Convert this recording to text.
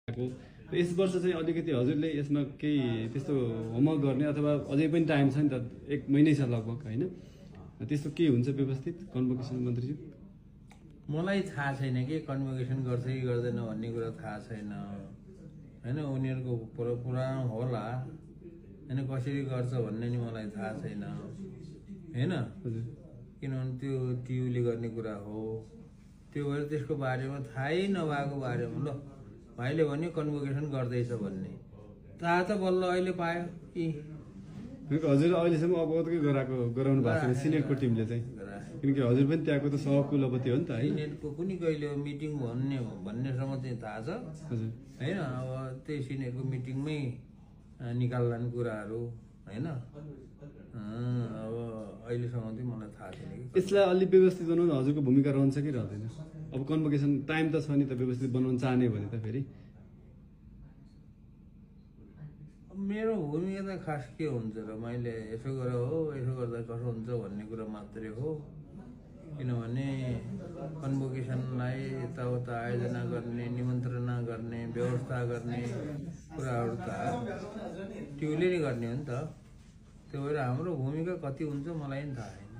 यस वर्ष चाहिँ अलिकति हजुरले यसमा केही त्यस्तो होमवर्क गर्ने अथवा अझै पनि टाइम छ नि त, 1 महिनै छ लगभग हैन, त्यस्तो के हुन्छ व्यवस्थित कन्भोकेसन मन्त्रीज्यू? मलाई थाहा छैन कि कन्भोकेसन गर्छ कि गर्दैन भन्ने कुरा थाहा छैन हैन। उनीहरूको प्रोग्राम होला हैन, कसरी गर्छ भन्ने नि मलाई थाहा छैन हैन। किनभने त्यो टियुले गर्ने कुरा हो, त्यो भएर त्यसको बारेमा थाहै नभएको बारेमा ल भाइले भन्यो कन्भोकेसन गर्दैछ भन्ने थाहा त बल्ल अहिले पायो कि हजुर अहिलेसम्म अवगतकै गराउनु भएको छैन सिनेटको टिमले चाहिँ, किनकि हजुर पनि त्यहाँको त सहकुलपति हो नि त है। सिनेटको कुनै कहिले मिटिङ भन्नेसम्म चाहिँ थाहा छ हजुर हैन। अब त्यही सिनेटको मिटिङमै निकाल्लान् कुराहरू हैन। अब अहिलेसम्म चाहिँ मलाई थाहा छैन कि यसलाई अलि व्यवस्थित बनाउन हजुरको भूमिका रहन्छ कि रहँदैन? अब कन्भोकेसन टाइम त छ नि त, व्यवस्थित बनाउन चाहने भने त फेरि मेरो भूमिका त खास के हुन्छ र, मैले यसो गर हो यसो गर्दा कसो हुन्छ भन्ने कुरा मात्रै हो। किनभने कन्भोकेसनलाई यताउता आयोजना गर्ने, निमन्त्रणा गर्ने, व्यवस्था गर्ने कुराहरू त टियुले नै गर्ने हो नि त। त्यो भएर हाम्रो भूमिका कति हुन्छ मलाई पनि थाहा छैन।